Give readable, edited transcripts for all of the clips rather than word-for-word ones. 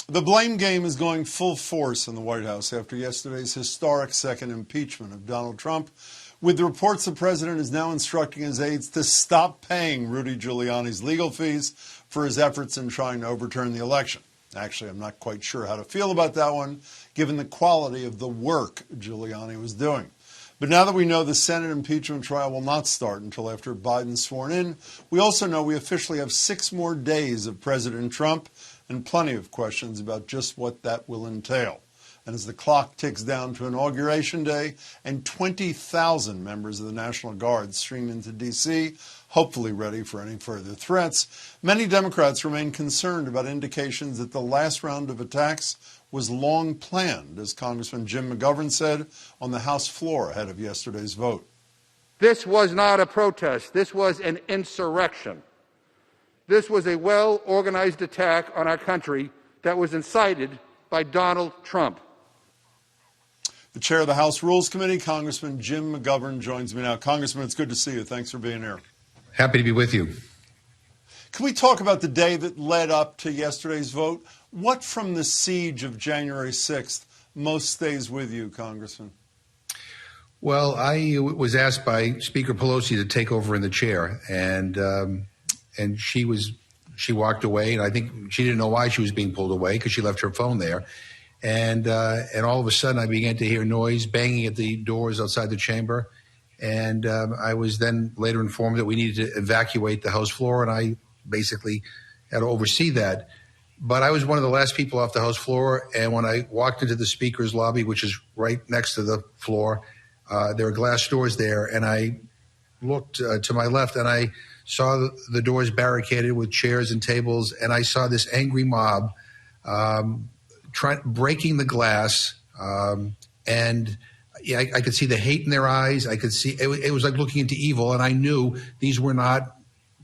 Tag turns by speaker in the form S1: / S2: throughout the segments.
S1: The blame game is going full force in the White House after yesterday's historic second impeachment of Donald Trump, with the reports the president is now instructing his aides to stop paying Rudy Giuliani's legal fees for his efforts in trying to overturn the election. Actually, I'm not quite sure how to feel about that one, given the quality of the work Giuliani was doing. But now that we know the Senate impeachment trial will not start until after Biden's sworn in, we also know we officially have 6 more days of President Trump and plenty of questions about just what that will entail. And as the clock ticks down to Inauguration Day and 20,000 members of the National Guard stream into D.C., hopefully ready for any further threats, many Democrats remain concerned about indications that the last round of attacks was long planned, as Congressman Jim McGovern said on the House floor ahead of yesterday's vote.
S2: This was not a protest. This was an insurrection. This was a well-organized attack on our country that was incited by Donald Trump.
S1: The chair of the House Rules Committee, Congressman Jim McGovern, joins me now. Congressman, it's good to see you. Thanks for being here.
S3: Happy to be with you.
S1: Can we talk about the day that led up to yesterday's vote? What from the siege of January 6th most stays with you, Congressman?
S3: Well, I was asked by Speaker Pelosi to take over in the chair, and she walked away, and I think she didn't know why she was being pulled away because she left her phone there. And all of a sudden, I began to hear noise, banging at the doors outside the chamber. And I was then later informed that we needed to evacuate the House floor, and I basically had to oversee that. But I was one of the last people off the House floor, and when I walked into the Speaker's lobby, which is right next to the floor, there were glass doors there, and I looked to my left, and I saw the doors barricaded with chairs and tables, and I saw this angry mob breaking the glass, and yeah, I could see the hate in their eyes. I could see it was like looking into evil, and I knew these were not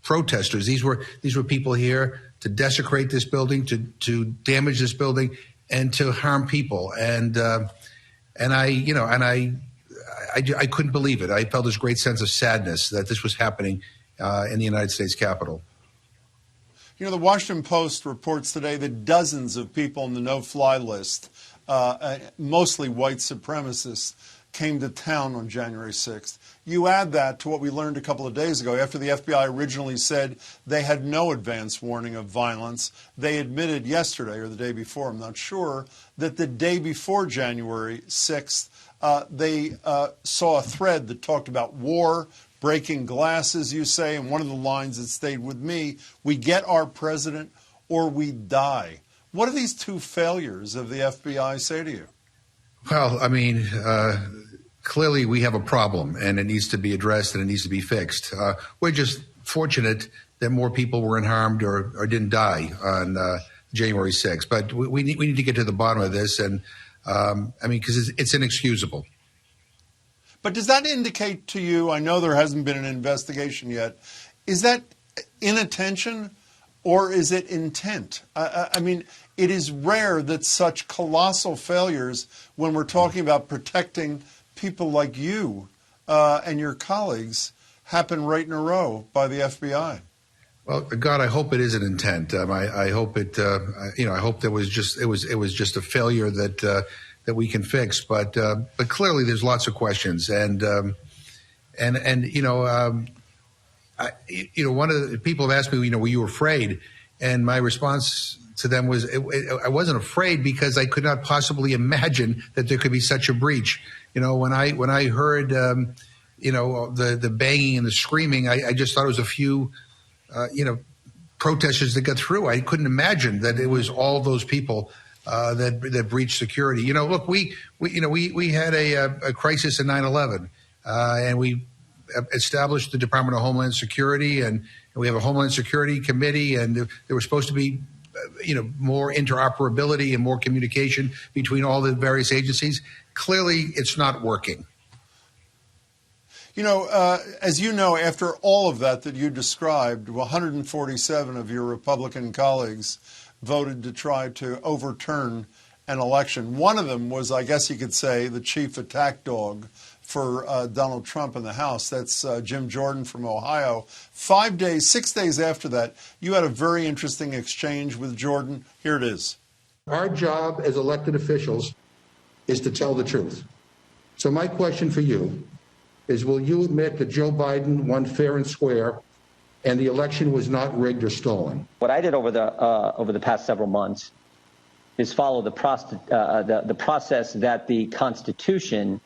S3: protesters. These were people here to desecrate this building, to damage this building, and to harm people. And I couldn't believe it. I felt this great sense of sadness that this was happening in the United States Capitol.
S1: You know, the Washington Post reports today that dozens of people on the no-fly list, mostly white supremacists, came to town on January 6th. You add that to what we learned a couple of days ago after the FBI originally said they had no advance warning of violence. They admitted yesterday or the day before, I'm not sure, that the day before January 6th, they saw a thread that talked about war, breaking glass, as you say, and one of the lines that stayed with me, we get our president or we die. What do these two failures of the FBI say to you?
S3: Well, I mean, clearly we have a problem, and it needs to be addressed, and it needs to be fixed. We're just fortunate that more people weren't harmed or didn't die on January 6th. But we need to get to the bottom of this, and because it's inexcusable.
S1: But does that indicate to you, I know there hasn't been an investigation yet, is that inattention or is it intent? I mean, it is rare that such colossal failures, when we're talking about protecting people like you and your colleagues, happen right in a row by the FBI.
S3: Well, God, I hope it is an intent. I hope it. I hope it was just a failure that we can fix. But clearly, there's lots of questions, and one of the people have asked me, were you afraid? And my response to them was, I wasn't afraid because I could not possibly imagine that there could be such a breach. When I heard, the banging and the screaming, I just thought it was a few, protesters that got through. I couldn't imagine that it was all those people that breached security. Look, we had a crisis in 9/11, and we established the Department of Homeland Security, and we have a Homeland Security Committee, and there was supposed to be, more interoperability and more communication between all the various agencies. Clearly, it's not working.
S1: As you know, after all of that you described, 147 of your Republican colleagues voted to try to overturn an election. One of them was, I guess you could say, the chief attack dog for Donald Trump in the House. That's Jim Jordan from Ohio. 6 days after that, you had a very interesting exchange with Jordan. Here it is.
S2: Our job as elected officials is to tell the truth. So my question for you is, will you admit that Joe Biden won fair and square and the election was not rigged or stolen?
S4: What I did over the past several months is follow the process that the Constitution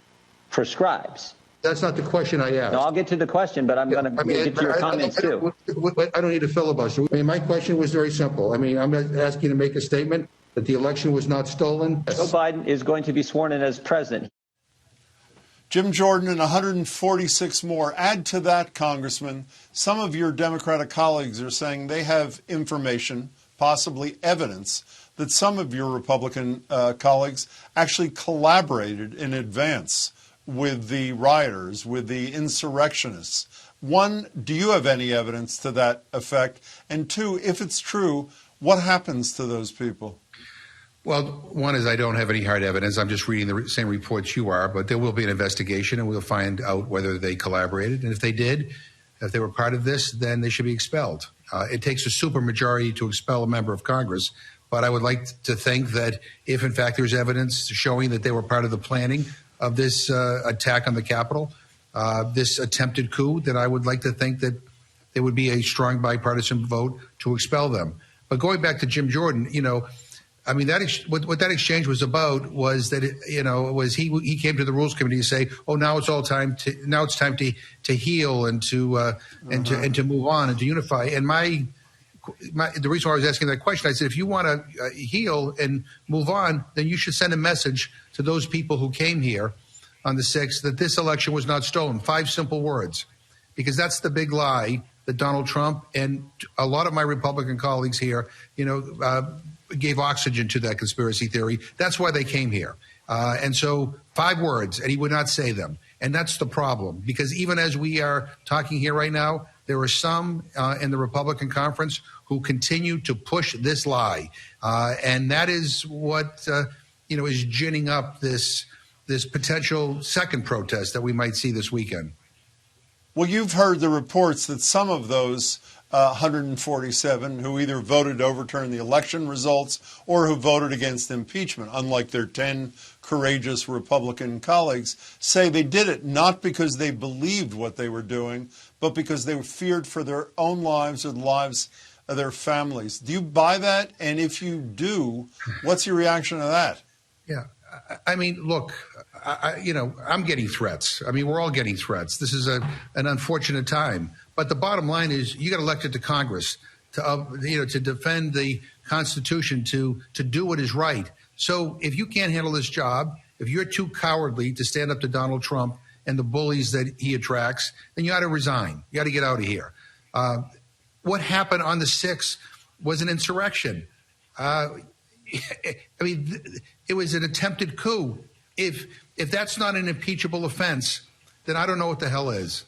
S4: prescribes.
S2: That's not the question I asked.
S4: No, I'll get to the question, but I'm going to get to your comments too.
S2: I don't need a filibuster. I mean, my question was very simple. I mean, I'm asking you to make a statement that the election was not stolen.
S4: Joe Biden is going to be sworn in as president.
S1: Jim Jordan and 146 more. Add to that, Congressman, some of your Democratic colleagues are saying they have information, possibly evidence, that some of your Republican colleagues actually collaborated in advance with the rioters, with the insurrectionists. One, do you have any evidence to that effect? And two, if it's true, what happens to those people?
S3: Well, one is I don't have any hard evidence. I'm just reading the same reports you are, but there will be an investigation and we'll find out whether they collaborated. And if they did, if they were part of this, then they should be expelled. It takes a supermajority to expel a member of Congress. But I would like to think that if, in fact, there's evidence showing that they were part of the planning of this attack on the Capitol, this attempted coup, then I would like to think that there would be a strong bipartisan vote to expel them. But going back to Jim Jordan, you know, I mean, what that exchange was about was that, he came to the Rules Committee to say, oh, now it's time to heal and to move on and to unify. And the reason why I was asking that question, I said, if you want to heal and move on, then you should send a message to those people who came here on the 6th that this election was not stolen. 5 simple words, because that's the big lie that Donald Trump and a lot of my Republican colleagues here, gave oxygen to that conspiracy theory. That's why they came here. And so 5 words, and he would not say them. And that's the problem, because even as we are talking here right now, there are some in the Republican conference who continue to push this lie. And that is what, is ginning up this potential second protest that we might see this weekend.
S1: Well, you've heard the reports that some of those 147 who either voted to overturn the election results or who voted against impeachment, unlike their 10 courageous Republican colleagues, say they did it not because they believed what they were doing, but because they feared for their own lives or the lives of their families. Do you buy that? And if you do, what's your reaction to that?
S3: Yeah. I mean, look, I'm getting threats. I mean, we're all getting threats. This is an unfortunate time. But the bottom line is you got elected to Congress to defend the Constitution, to do what is right. So if you can't handle this job, if you're too cowardly to stand up to Donald Trump and the bullies that he attracts, then you ought to resign. You ought to get out of here. What happened on the 6th was an insurrection. It was an attempted coup. If that's not an impeachable offense, then I don't know what the hell is.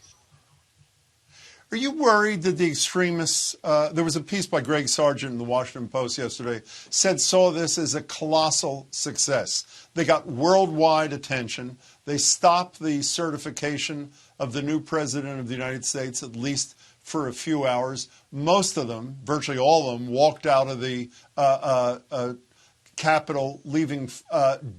S1: Are you worried that the extremists, there was a piece by Greg Sargent in the Washington Post yesterday, saw this as a colossal success. They got worldwide attention. They stopped the certification of the new president of the United States, at least for a few hours. Most of them, virtually all of them, walked out of the Capitol, leaving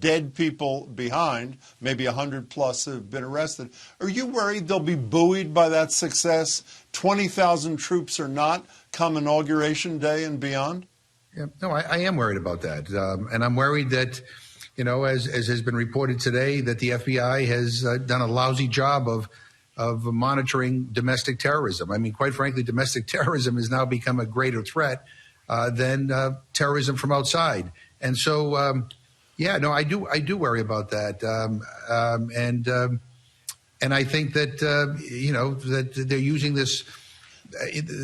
S1: dead people behind. Maybe 100 plus have been arrested. Are you worried they'll be buoyed by that success? 20,000 troops or not, come Inauguration Day and beyond?
S3: Yeah, no, I am worried about that. And I'm worried that, as has been reported today, that the FBI has done a lousy job of monitoring domestic terrorism. I mean, quite frankly, domestic terrorism has now become a greater threat than terrorism from outside. And so, I do worry about that. And I think that, that they're using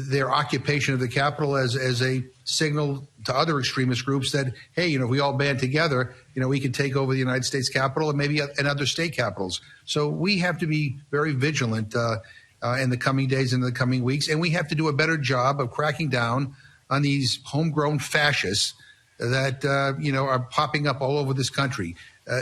S3: their occupation of the Capitol as a signal to other extremist groups that, hey, if we all band together, we can take over the United States Capitol and maybe and other state capitals. So we have to be very vigilant in the coming days and the coming weeks. And we have to do a better job of cracking down on these homegrown fascists that are popping up all over this country.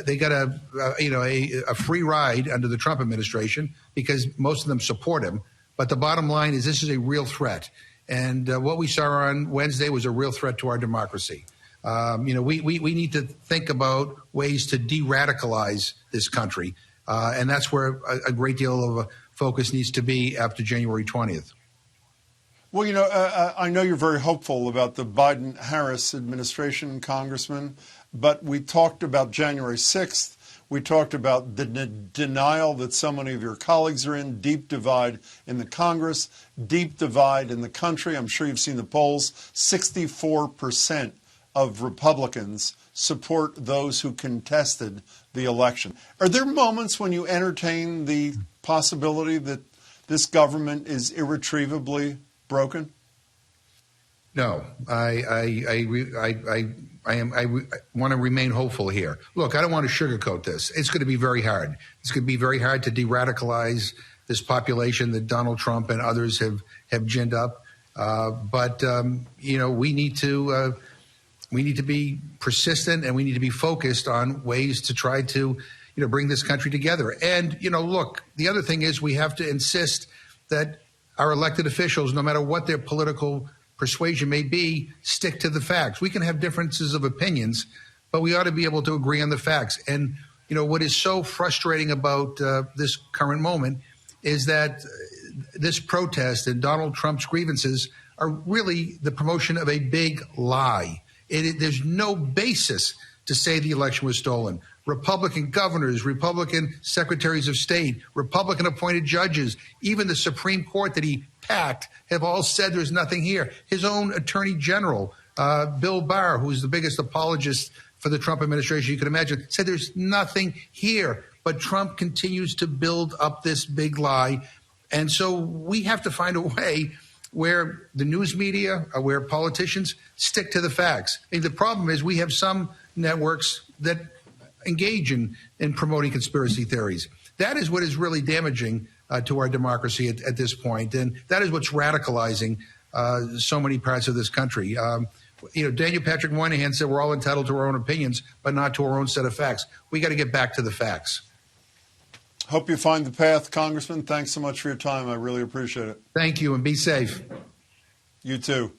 S3: They got a free ride under the Trump administration because most of them support him. But the bottom line is this is a real threat. And what we saw on Wednesday was a real threat to our democracy. We need to think about ways to de-radicalize this country. And that's where a great deal of focus needs to be after January 20th.
S1: Well, I know you're very hopeful about the Biden-Harris administration, Congressman, but we talked about January 6th. We talked about the denial that so many of your colleagues are in, deep divide in the Congress, deep divide in the country. I'm sure you've seen the polls. 64% of Republicans support those who contested the election. Are there moments when you entertain the possibility that this government is irretrievably broken?
S3: No, I want to remain hopeful here. Look, I don't want to sugarcoat this. It's going to be very hard. It's going to be very hard to de-radicalize this population that Donald Trump and others have ginned up. But we need to be persistent, and we need to be focused on ways to try to bring this country together. And look, the other thing is we have to insist that our elected officials, no matter what their political persuasion may be, stick to the facts. We can have differences of opinions, but we ought to be able to agree on the facts. And what is so frustrating about this current moment is that this protest and Donald Trump's grievances are really the promotion of a big lie. There's no basis to say the election was stolen. Republican governors, Republican secretaries of state, Republican appointed judges, even the Supreme Court that he packed have all said there's nothing here. His own attorney general, Bill Barr, who's the biggest apologist for the Trump administration you can imagine, said there's nothing here. But Trump continues to build up this big lie. And so we have to find a way where the news media, where politicians stick to the facts. And the problem is we have some networks that engage in promoting conspiracy theories. That is what is really damaging to our democracy at this point. And that is what's radicalizing so many parts of this country. Daniel Patrick Moynihan said we're all entitled to our own opinions, but not to our own set of facts. We got to get back to the facts.
S1: Hope you find the path, Congressman. Thanks so much for your time. I really appreciate it.
S3: Thank you, and be safe.
S1: You too.